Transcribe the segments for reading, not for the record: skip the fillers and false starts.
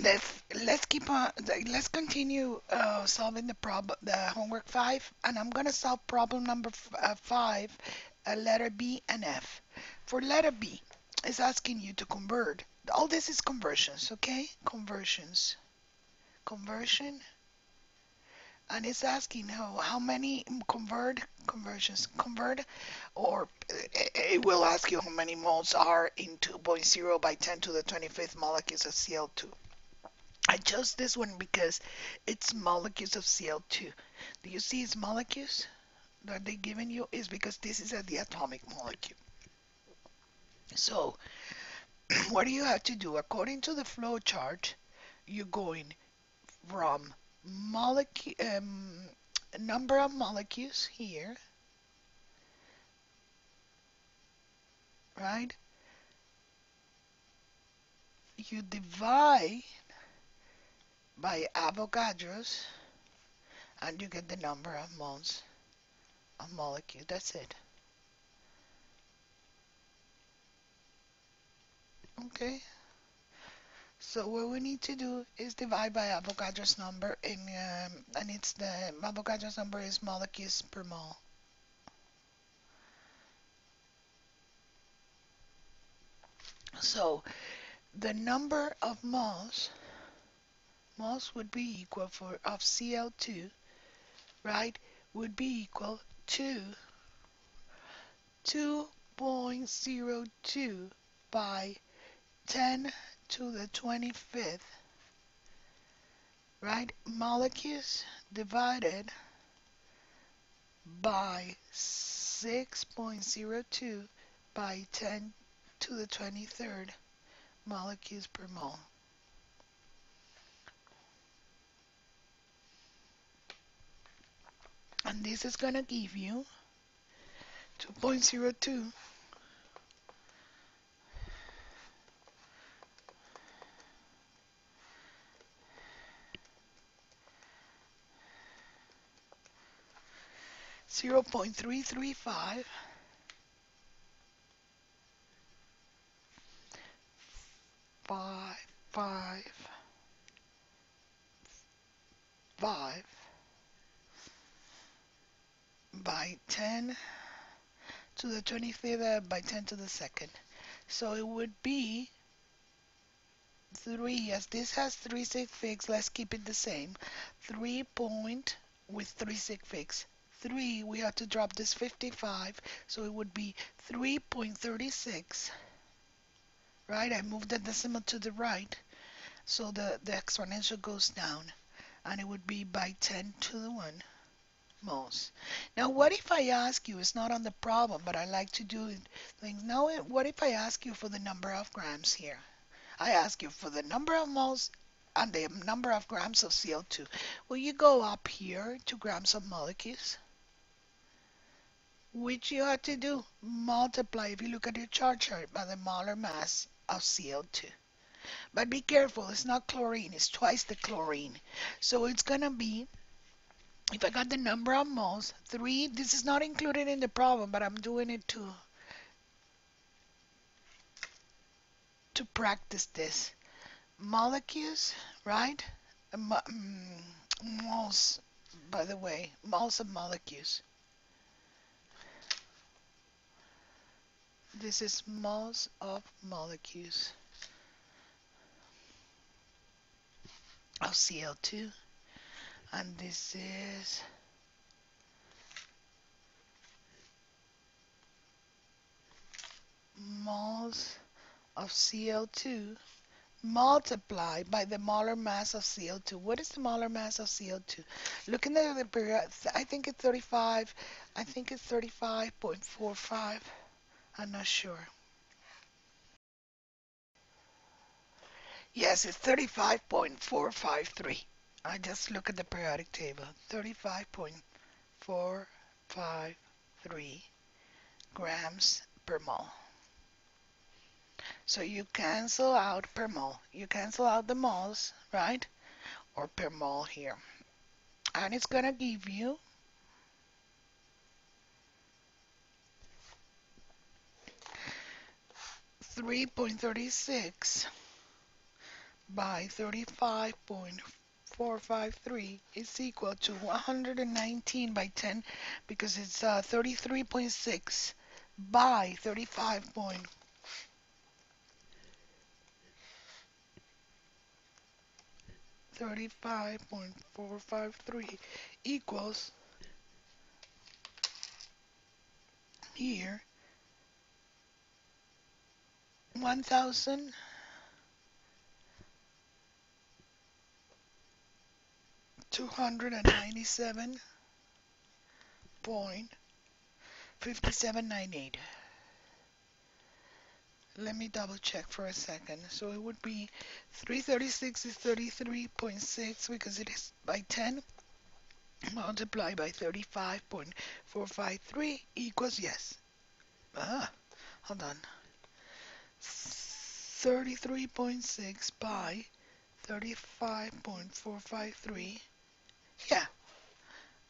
let's keep on. Let's continue solving the homework 5, and I'm gonna solve problem number 5, letter B and F. For letter B, it's asking you to convert. All this is conversions, okay? Conversions, conversion, and it's asking how many conversions convert, or it will ask you how many moles are in 2.0 by 10 to the 25th molecules of Cl2. I chose this one because it's molecules of Cl2. Do you see its molecules that they're giving you? Is because this is at the atomic molecule. So what do you have to do? According to the flow chart, you're going from molecule number of molecules here, right? You divide by Avogadro's, and you get the number of moles of molecule. That's it. Okay. So what we need to do is divide by Avogadro's number, and it's the Avogadro's number is molecules per mole. So the number of moles would be equal for of Cl2, right? Would be equal to 2.02 by 10 to the 25th, right? Molecules divided by 6.02 by 10 to the 23rd molecules per mole. And this is going to give you 2.02 0.335 5 by 10 to the 25th by 10 to the second. So it would be 3, as this has 3 sig let's keep it the same. 3 point with 3 sig 3, we have to drop this 55, so it would be 3.36, right? I moved the decimal to the right, so the exponential goes down, and it would be by 10 to the 1 moles. Now, what if I ask you, it's not on the problem, but I like to do things. Now, what if I ask you for the number of grams here? I ask you for the number of moles and the number of grams of CO2. Will you go up here to grams of molecules? Which you have to do, multiply, if you look at your chart by the molar mass of CO2. But be careful, it's not chlorine, it's twice the chlorine. So it's going to be, if I got the number of moles, 3, this is not included in the problem, but I'm doing it to practice this. Molecules, right? Moles, by the way, moles of molecules. This is moles of molecules of Cl2, and this is moles of Cl2 multiplied by the molar mass of CO2. What is the molar mass of CO2? Looking at the period, I think it's 35. I think it's 35.45. I'm not sure. Yes, it's 35.453. I just look at the periodic table. 35.453 grams per mole. So you cancel out per mole. You cancel out the moles, right? Or per mole here. And it's going to give you 3.36 by 35.453 is equal to 119 by 10 because it's 33.6 by 35.453 equals here 1,297.5798. Let me double check for a second. So it would be 336 is 33.6 because it is by 10 multiplied by 35.453 equals, yes. Hold on. 33.6 by 35.453. Yeah,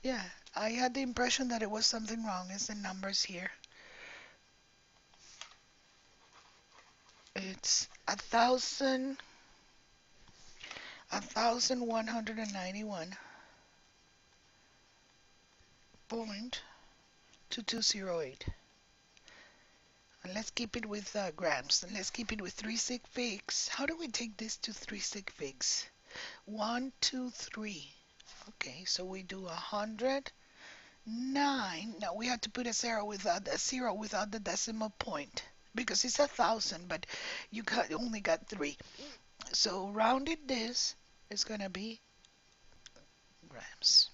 yeah. I had the impression that it was something wrong. It's the numbers here. It's 1,191.2208. And let's keep it with grams. And let's keep it with 3 sig figs. How do we take this to 3 sig figs? 1, 2, 3. Okay, so we do 109. Now we have to put a zero without the decimal point because it's 1,000, but you only got 3. So rounded this is gonna be grams.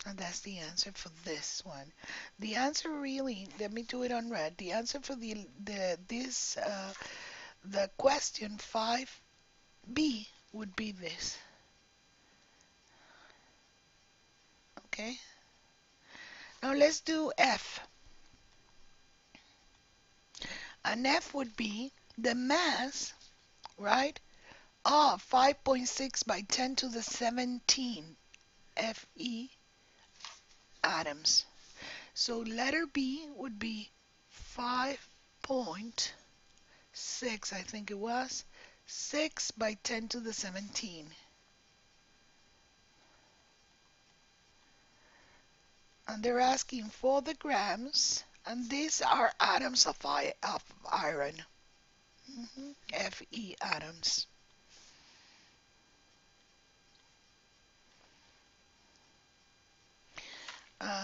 And that's the answer for this one. The answer really, let me do it on red. The answer for the question 5B would be this. Okay. Now let's do F. And F would be the mass, right, of 5.6 by 10 to the 17 Fe atoms. So letter B would be 5.6, I think it was, 6 by 10 to the 17. And they're asking for the grams, and these are atoms of iron. Fe atoms.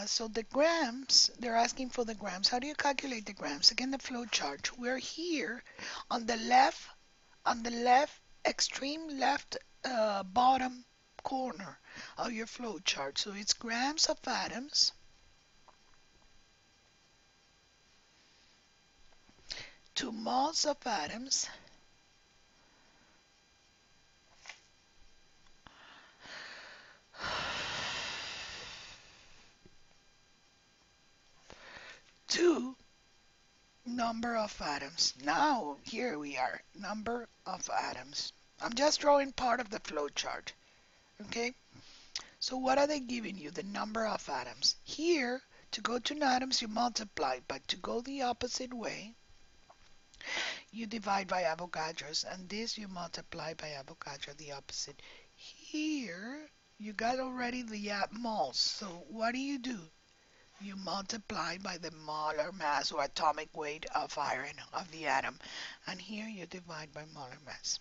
So the grams, they're asking for the grams. How do you calculate the grams? Again, the flow chart. We're here on the left, extreme left bottom corner of your flow chart. So it's grams of atoms to moles of atoms to number of atoms. Now, here we are, number of atoms. I'm just drawing part of the flow chart, okay? So what are they giving you? The number of atoms. Here, to go to atoms, you multiply, but to go the opposite way, you divide by Avogadro's, and this you multiply by Avogadro, the opposite. Here, you got already the moles, so what do? You multiply by the molar mass or atomic weight of iron, of the atom. And here you divide by molar mass.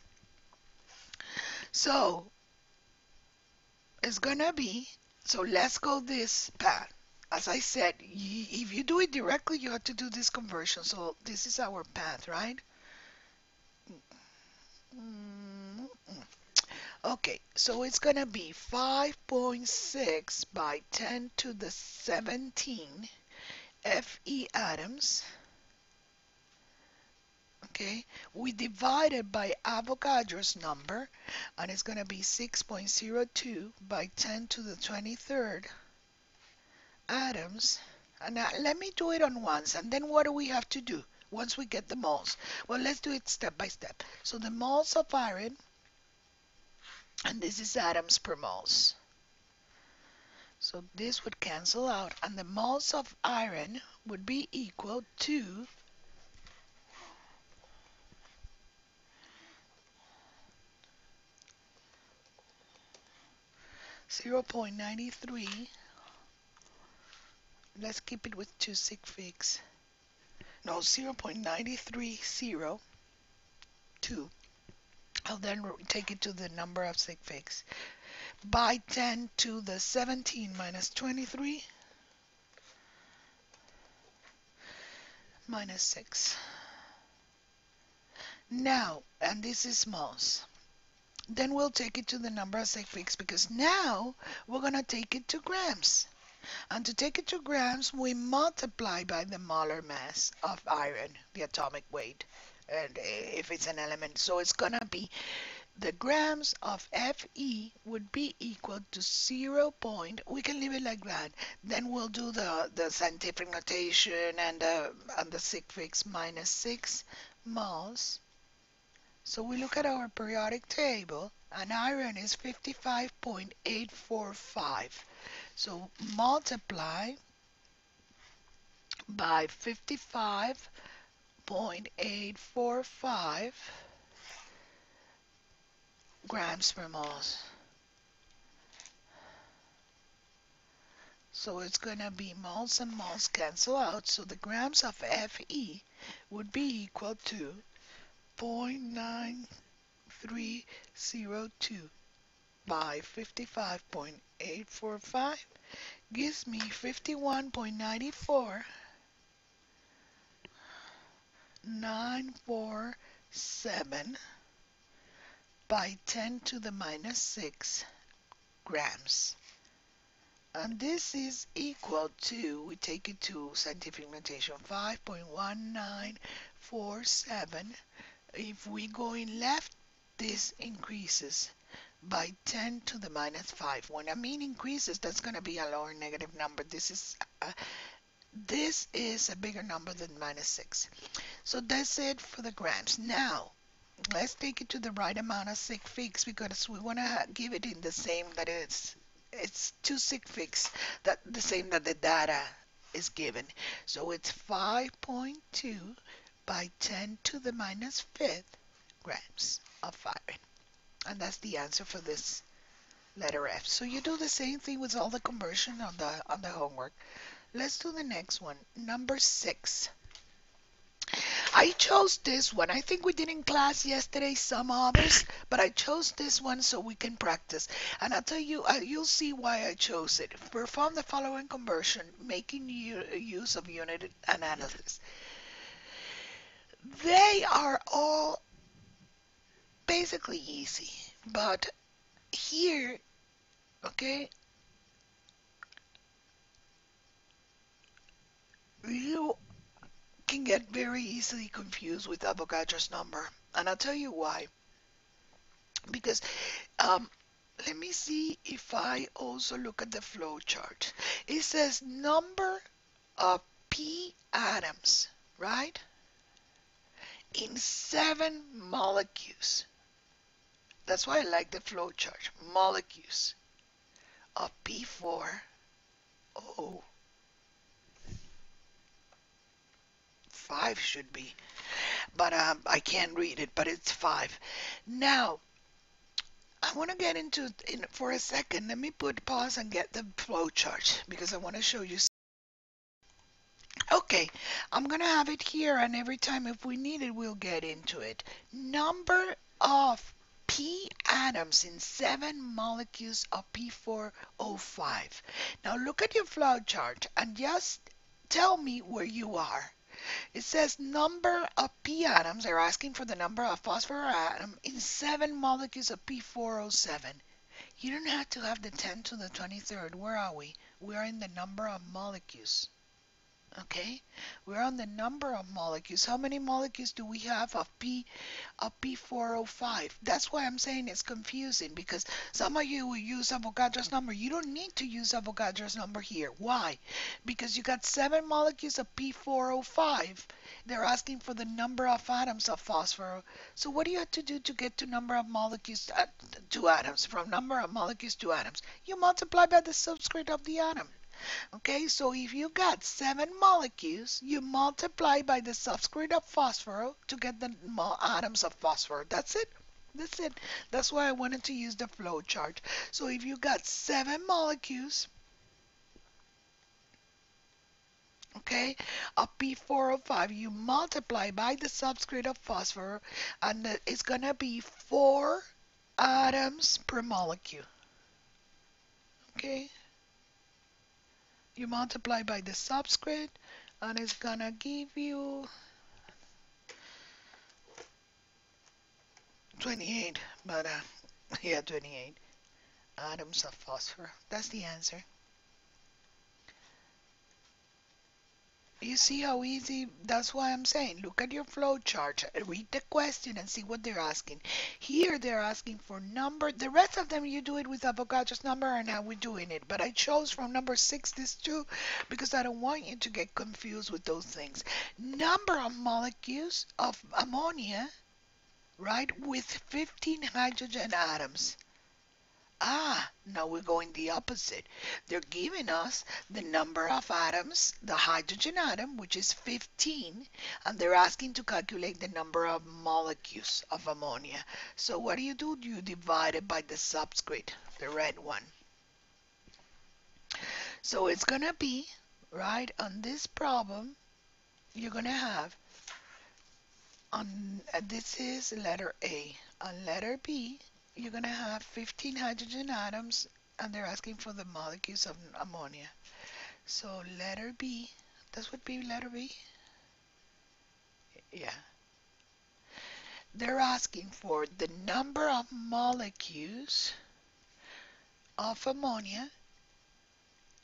So it's gonna be, so let's go this path. As I said, if you do it directly, you have to do this conversion. So this is our path, right? Okay, so it's gonna be 5.6 by 10 to the 17 Fe atoms. Okay, we divide it by Avogadro's number, and it's going to be 6.02 by 10 to the 23rd atoms. And now let me do it on once, and then what do we have to do once we get the moles? Well, let's do it step by step. So the moles of iron, and this is atoms per moles. So this would cancel out, and the moles of iron would be equal to 0.93. Let's keep it with two sig figs. No, 0.9302. I'll then take it to the number of sig figs. By 10 to the 17 minus 23 minus 6. Now, and this is moles. Then we'll take it to the number of sig figs because now we're going to take it to grams. And to take it to grams, we multiply by the molar mass of iron, the atomic weight, and if it's an element. So it's going to be the grams of Fe would be equal to 0. We can leave it like that. Then we'll do the scientific notation and the sig figs minus 6 moles. So we look at our periodic table, and iron is 55.845. So multiply by 55.845 grams per mole. So it's going to be moles and moles cancel out. So the grams of Fe would be equal to 0.9302 by 55.845 gives me 51.947 by 10 to the minus 6 grams. And this is equal to, we take it to scientific notation, 5.1947. If we go in left, this increases by 10 to the minus 5. When I mean increases, that's going to be a lower negative number. This is a bigger number than minus 6. So that's it for the grams. Now, let's take it to the right amount of sig figs because we want to give it in the same that it's two sig figs, that the same that the data is given. So it's 5.2 by 10 to the minus 5th grams of iron. And that's the answer for this letter F. So you do the same thing with all the conversion on the homework. Let's do the next one, number 6. I chose this one. I think we did in class yesterday some others, but I chose this one so we can practice. And I'll tell you, you'll see why I chose it. Perform the following conversion, making use of unit analysis. They are all basically easy, but here, okay, you can get very easily confused with Avogadro's number. And I'll tell you why. Because let me see if I also look at the flow chart. It says number of p atoms, right? In 7 molecules. That's why I like the flow chart. Molecules of P4O5 should be. But I can't read it, but it's 5. Now, I want to get into for a second. Let me put pause and get the flow chart because I want to show you. Okay, I'm going to have it here, and every time if we need it, we'll get into it. Number of P atoms in 7 molecules of P4O5. Now look at your flow chart and just tell me where you are. It says number of P atoms. They're asking for the number of phosphorus atom in 7 molecules of P4O7. You don't have to have the 10 to the 23rd. Where are we? We are in the number of molecules. Okay, we're on the number of molecules. How many molecules do we have of P4O5? That's why I'm saying it's confusing, because some of you will use Avogadro's number. You don't need to use Avogadro's number here. Why? Because you got 7 molecules of P4O5. They're asking for the number of atoms of phosphorus. So what do you have to do to get to number of molecules to atoms? From number of molecules to atoms, you multiply by the subscript of the atom. Okay, so if you got 7 molecules, you multiply by the subscript of phosphorus to get the atoms of phosphorus. That's it. That's it. That's why I wanted to use the flow chart. So if you got 7 molecules, okay, of P4O5, you multiply by the subscript of phosphor, and it's gonna be 4 atoms per molecule. Okay, you multiply by the subscript, and it's gonna give you 28. But yeah, 28 atoms of phosphor. That's the answer. You see how easy? That's why I'm saying look at your flow chart, read the question, and see what they're asking. Here they're asking for number. The rest of them you do it with Avogadro's number and how we're doing it. But I chose from number 6 this too because I don't want you to get confused with those things. Number of molecules of ammonia, right, with 15 hydrogen atoms. Now we're going the opposite. They're giving us the number of atoms, the hydrogen atom, which is 15, and they're asking to calculate the number of molecules of ammonia. So what do? You divide it by the subscript, the red one. So it's going to be, right, on this problem, you're going to have, this is letter A. On letter B, you're going to have 15 hydrogen atoms, and they're asking for the molecules of ammonia. So letter B, that would be letter B. Yeah. They're asking for the number of molecules of ammonia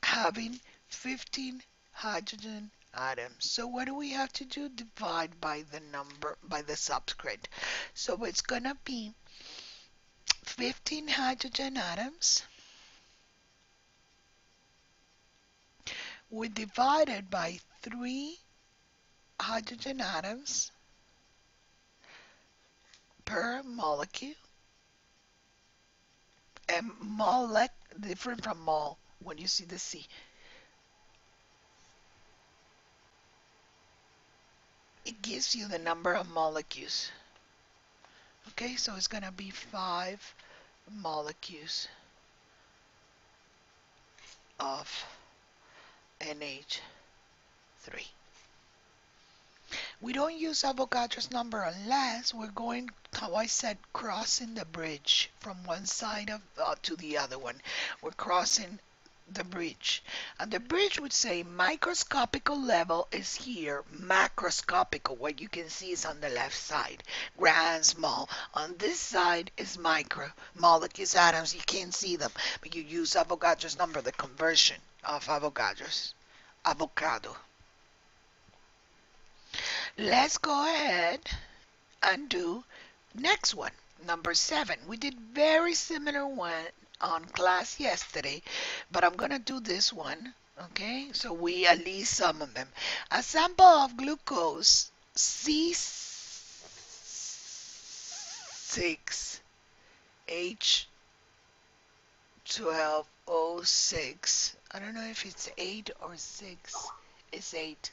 having 15 hydrogen atoms. So what do we have to do? Divide by the number, by the subscript. So it's going to be 15 hydrogen atoms. We divided by 3 hydrogen atoms per molecule. And mole, different from mole when you see the C. It gives you the number of molecules. Okay, so it's going to be 5 molecules of NH3. We don't use Avogadro's number unless we're going, how I said, crossing the bridge from one side of to the other one. We're crossing the bridge. And the bridge would say microscopical level is here, macroscopical, what you can see is on the left side, grand, small. On this side is micro, molecules, atoms, you can't see them, but you use Avogadro's number, the conversion of Avogadro's, avocado. Let's go ahead and do next one, number 7. We did very similar one on class yesterday, but I'm going to do this one, okay? So we at least some of them. A sample of glucose C6H12O6. I don't know if it's 8 or 6. It's 8.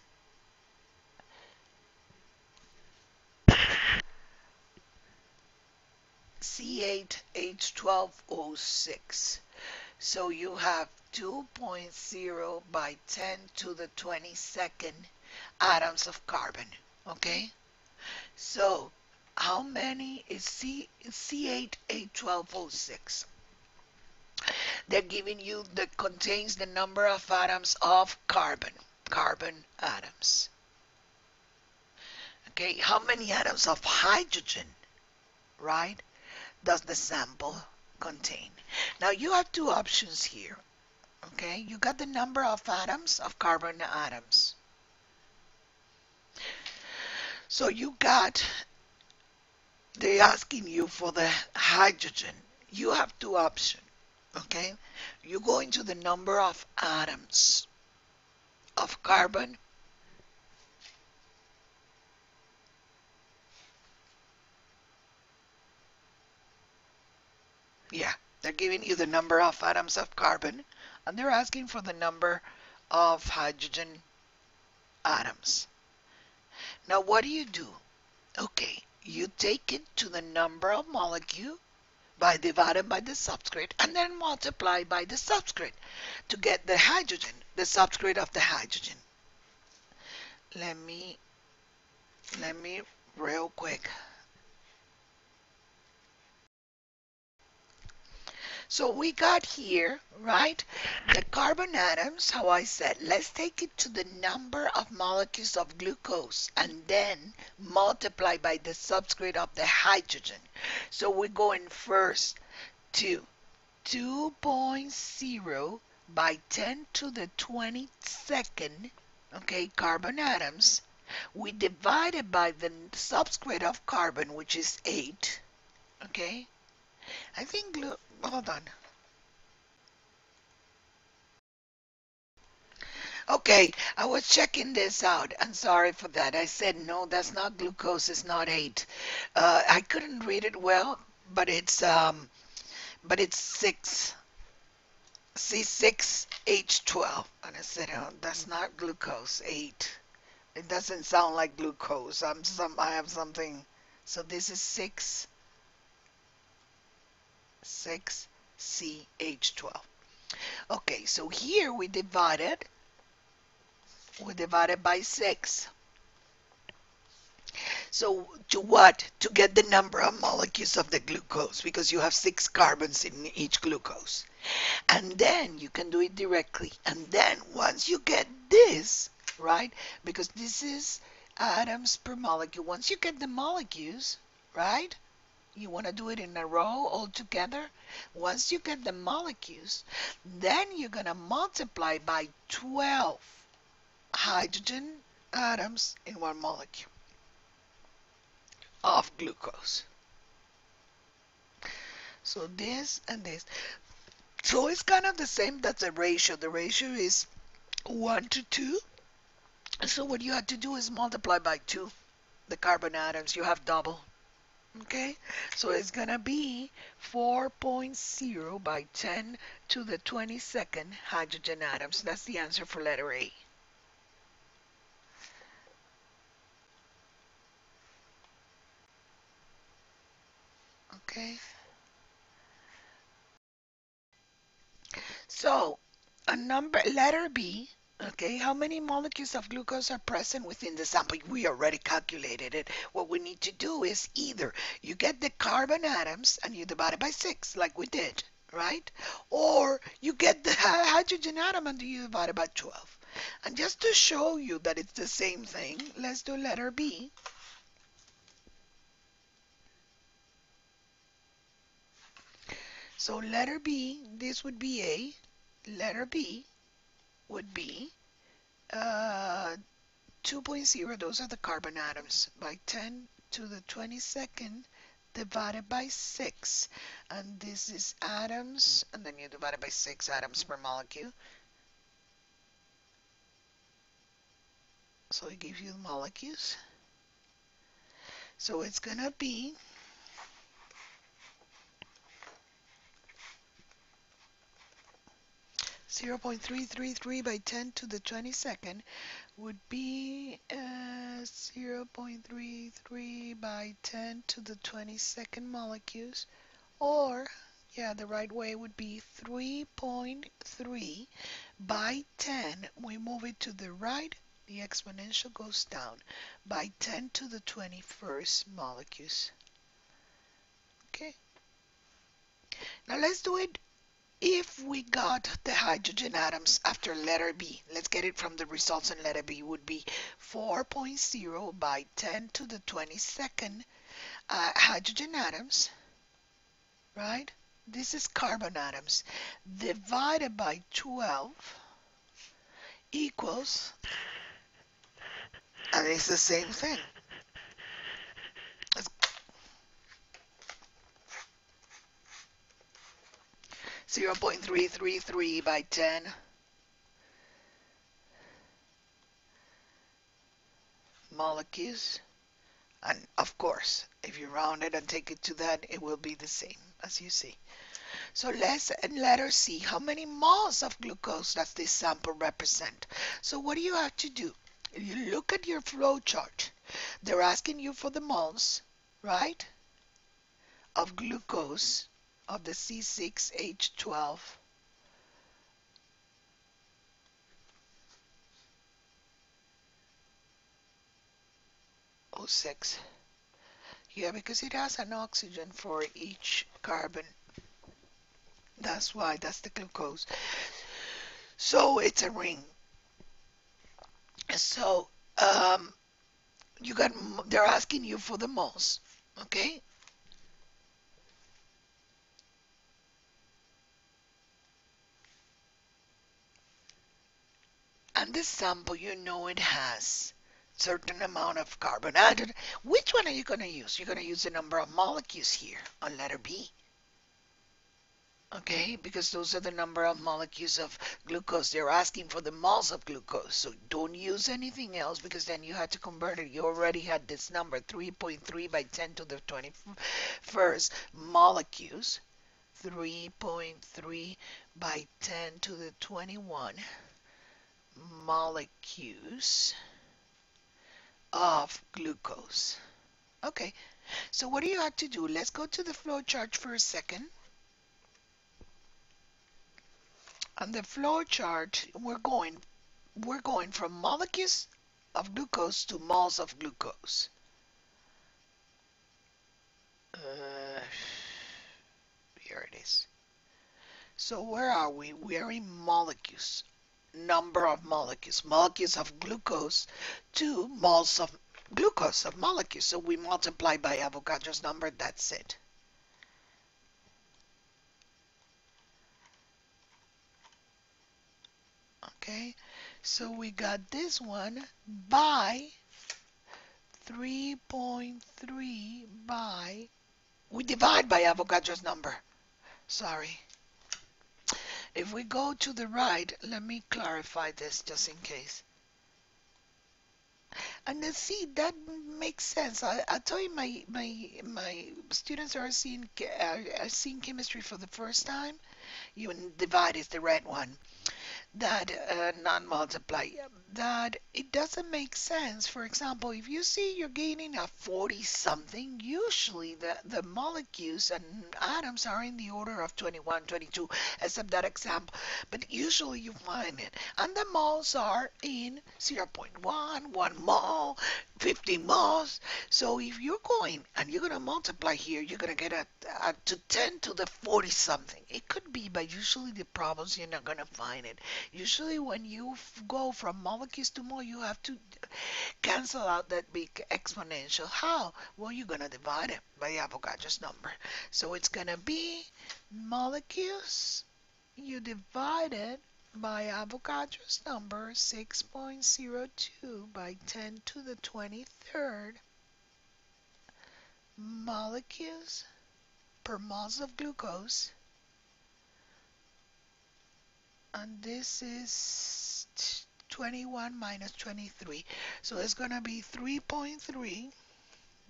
C8H12O6. So you have 2.0 by 10 to the 22nd atoms of carbon. Okay? So how many is C8H12O6? They're giving you that contains the number of atoms of carbon atoms. Okay, how many atoms of hydrogen, right, does the sample contain? Now you have two options here. Okay, you got the number of atoms of carbon atoms. So you got, they're asking you for the hydrogen. You have two options. Okay, you go into the number of atoms of carbon. Yeah, they're giving you the number of atoms of carbon, and they're asking for the number of hydrogen atoms. Now what do? Okay, you take it to the number of molecule by divided by the substrate and then multiply by the substrate to get the hydrogen, the substrate of the hydrogen. Let me real quick. So we got here, right, the carbon atoms, how I said, let's take it to the number of molecules of glucose and then multiply by the substrate of the hydrogen. So we're going first to 2.0 by 10 to the 22nd, okay, carbon atoms. We divide it by the substrate of carbon, which is 8, okay. I think, hold on. Okay, I was checking this out. I'm sorry for that. I said, no, that's not glucose. It's not 8. I couldn't read it well, but it's 6. C6H12. And I said, oh, that's not glucose. 8. It doesn't sound like glucose. I have something. So this is 6CH12. Okay, so here we divided by 6. So to what? To get the number of molecules of the glucose, because you have 6 carbons in each glucose. And then you can do it directly. And then once you get this, right, because this is atoms per molecule, once you get the molecules, right, you want to do it in a row all together. Once you get the molecules, then you're going to multiply by 12 hydrogen atoms in one molecule of glucose. So this and this. So it's kind of the same. That's a ratio. The ratio is 1 to 2. So what you have to do is multiply by 2 the carbon atoms. You have double. Okay? So it's going to be 4.0 by 10 to the 22nd hydrogen atoms. That's the answer for letter A. Okay? So, letter B, okay, how many molecules of glucose are present within the sample? We already calculated it. What we need to do is either you get the carbon atoms and you divide it by 6, like we did, right? Or you get the hydrogen atom and you divide it by 12. And just to show you that it's the same thing, let's do letter B. So letter B, this would be A. Letter B would be 2.0, those are the carbon atoms, by 10 to the 22nd divided by 6. And this is atoms, and then you divide it by 6 atoms per molecule. So it gives you the molecules. So it's going to be 0.333 by 10 to the 22nd would be 0.33 by 10 to the 22nd molecules, or yeah, the right way would be 3.3 by 10. We move it to the right, the exponential goes down by 10 to the 21st molecules. Okay, now let's do it. If we got the hydrogen atoms after letter B, let's get it from the results in letter B, would be 4.0 by 10 to the 22nd hydrogen atoms, right? This is carbon atoms, divided by 12 equals, and it's the same thing. 0.333 by 10 molecules. And of course, if you round it and take it to that, it will be the same, as you see. So let us see how many moles of glucose does this sample represent. So what do you have to do? You look at your flow chart. They're asking you for the moles, right, of glucose of the C6H12O6. Yeah, because it has an oxygen for each carbon. That's why, that's the glucose. So it's a ring. So you got, they're asking you for the moles, okay? And this sample, you know it has certain amount of carbon added. Which one are you going to use? You're going to use the number of molecules here on letter B. Okay, because those are the number of molecules of glucose. They're asking for the moles of glucose. So don't use anything else because then you had to convert it. You already had this number, 3.3 by 10 to the 21st molecules. 3.3 by 10 to the 21 molecules of glucose. Okay, so what do you have to do? Let's go to the flow chart for a second. On the flow chart, we're going from molecules of glucose to moles of glucose. Uh, Here it is. So where are we? We are in molecules. Number of molecules. Molecules of glucose to moles of glucose of molecules. So we multiply by Avogadro's number. That's it. Okay. So we got this one by 3.3 by, we divide by Avogadro's number. Sorry. If we go to the right, let me clarify this just in case. And then see, that makes sense. I tell you, my students are seeing chemistry for the first time. You divide is the red one. That non-multiply, that it doesn't make sense. For example, if you see you're gaining a 40 something, usually the molecules and atoms are in the order of 21, 22, except that example, but usually you find it. And the moles are in 0.1, 1 mole, 50 moles. So if you're going and you're going to multiply here, you're going to get a to 10 to the 40 something. It could be, but usually the problems you're not going to find it. Usually when you go from molecules to mole, you have to cancel out that big exponential. How? Well, you're going to divide it by Avogadro's number. So it's going to be molecules, you divide it by Avogadro's number, 6.02 by 10 to the 23rd molecules per moles of glucose. And this is 21 minus 23. So it's going to be 3.3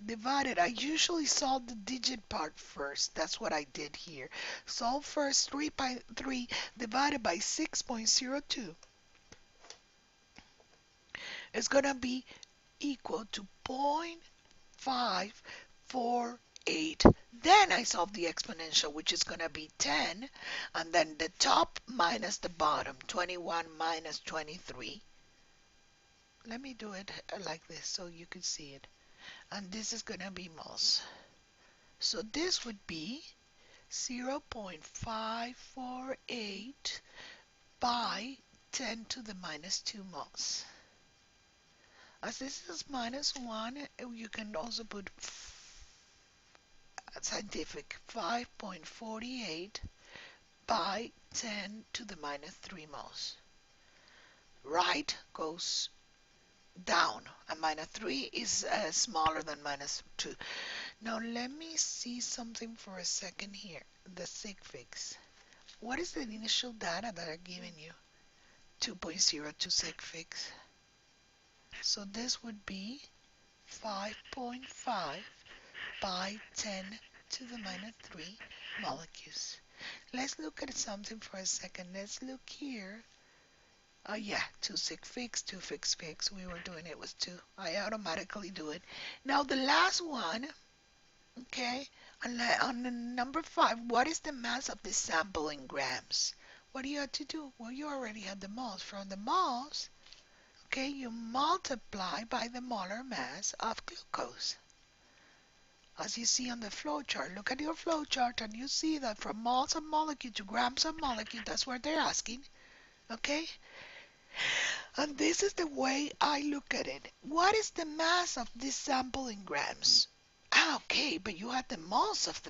divided. I usually solve the digit part first. That's what I did here. Solve first 3.3 divided by 6.02. It's going to be equal to 0.548. Then I solve the exponential, which is going to be 10, and then the top minus the bottom, 21 minus 23. Let me do it like this so you can see it. And this is going to be moles. So this would be 0.548 by 10 to the minus 2 moles. As this is minus 1, you can also put scientific 5.48 by 10 to the minus 3 moles. Right goes down, and minus 3 is smaller than minus 2. Now let me see something for a second here. The sig figs. What is the initial data that are giving you? 2.02 sig figs. So this would be 5.5 by 10 to the minus 3 molecules. Let's look at something for a second. Let's look here. Yeah, 2 sig figs, 2 figs. We were doing it with 2. I automatically do it. Now the last one, Okay, and on the number 5, what is the mass of the sample in grams? What do you have to do? Well, you already had the moles. From the moles, okay, you multiply by the molar mass of glucose. As you see on the flow chart, look at your flow chart and you see that from moles of molecule to grams of molecule, that's what they're asking. Okay? And this is the way I look at it. What is the mass of this sample in grams? Ah, okay, but you had the moles of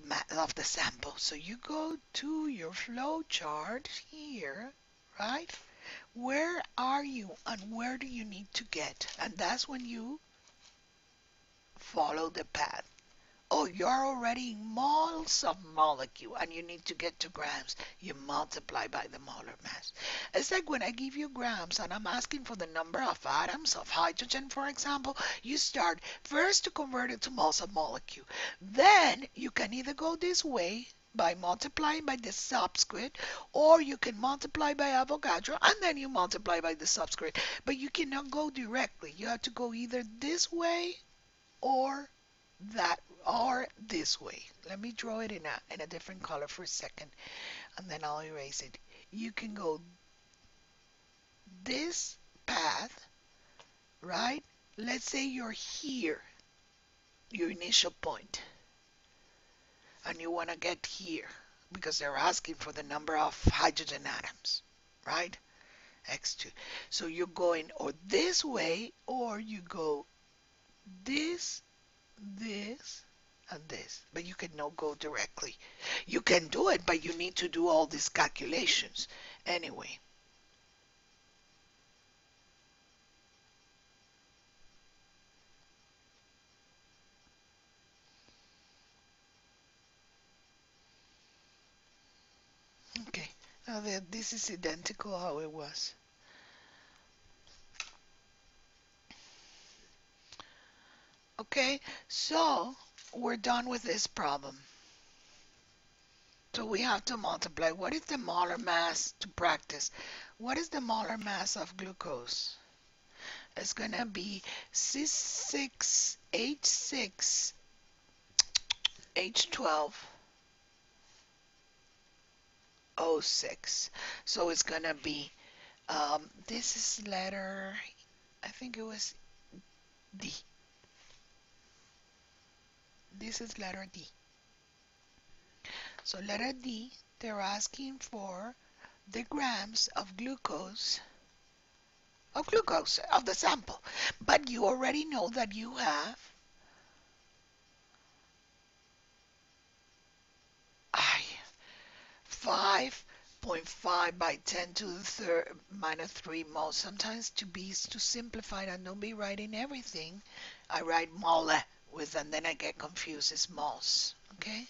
the sample. So you go to your flow chart here, right? Where are you and where do you need to get? And that's when you follow the path. Oh, you're already in moles of molecule and you need to get to grams. You multiply by the molar mass. It's like when I give you grams and I'm asking for the number of atoms of hydrogen, for example, you start first to convert it to moles of molecule. Then you can either go this way by multiplying by the subscript, or you can multiply by Avogadro and then you multiply by the subscript. But you cannot go directly. You have to go either this way or that or this way. Let me draw it in a different color for a second and then I'll erase it. You can go this path, right? Let's say you're here, your initial point, and you want to get here because they're asking for the number of hydrogen atoms, right? X2. So you're going or this way or you go this, this, and this, but you cannot go directly. You can do it, but you need to do all these calculations anyway. Okay, now this is identical how it was. Okay, so we're done with this problem. So we have to multiply. What is the molar mass to practice? What is the molar mass of glucose? It's going to be C6H6H12O6. So it's going to be, this is letter, I think it was D. This is letter D. So letter D, they're asking for the grams of the sample. But you already know that you have 5.5 by 10 to the third minus 3 moles. Sometimes to simplify and don't be writing everything, I write mole with and then I get confused. It's moles. Okay?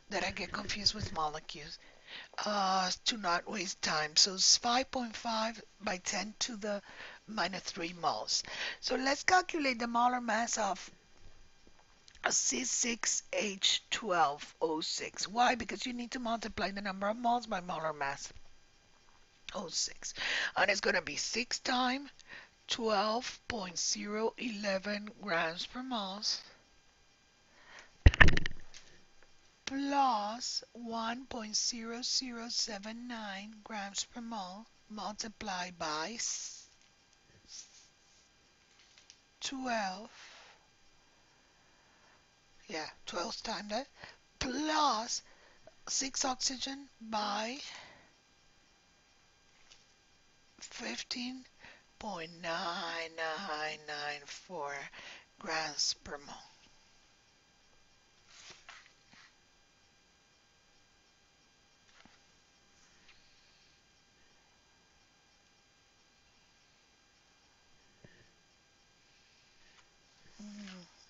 Then I get confused with molecules. To not waste time. So it's 5.5 by 10 to the minus 3 moles. So let's calculate the molar mass of a C6H12O6. Why? Because you need to multiply the number of moles by molar mass. O6. And it's going to be 6 times 12.011 grams per mole plus 1.0079 grams per mole multiplied by 12, 12 times that, plus 6 oxygen by 15.9994 grams per mole.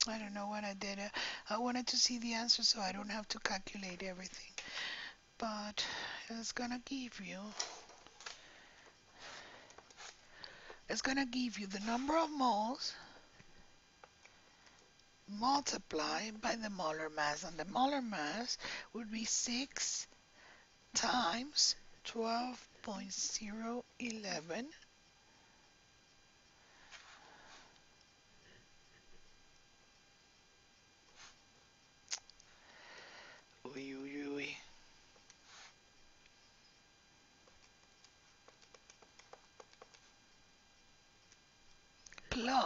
I don't know what I did. I wanted to see the answer so I don't have to calculate everything. But it's gonna give you the number of moles multiplied by the molar mass, and the molar mass would be 6 times 12.011 .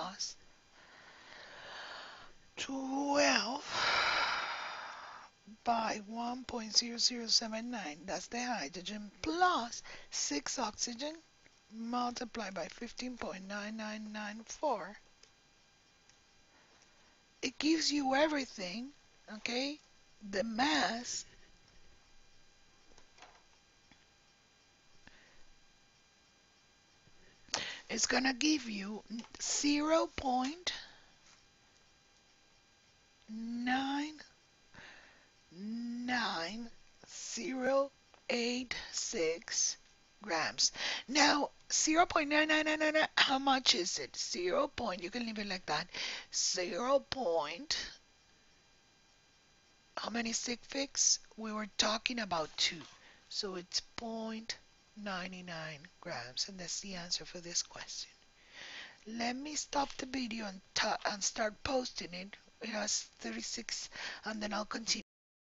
plus 12 by 1.0079, that's the hydrogen, plus 6 oxygen multiplied by 15.9994. It gives you everything, okay? The mass is gonna give you 0.99086 grams. Now, 0.99999, how much is it? 0. You can leave it like that. 0. How many sig figs? We were talking about 2. So it's 0.99 grams, and that's the answer for this question. Let me stop the video and start posting it. It has 36, and then I'll continue.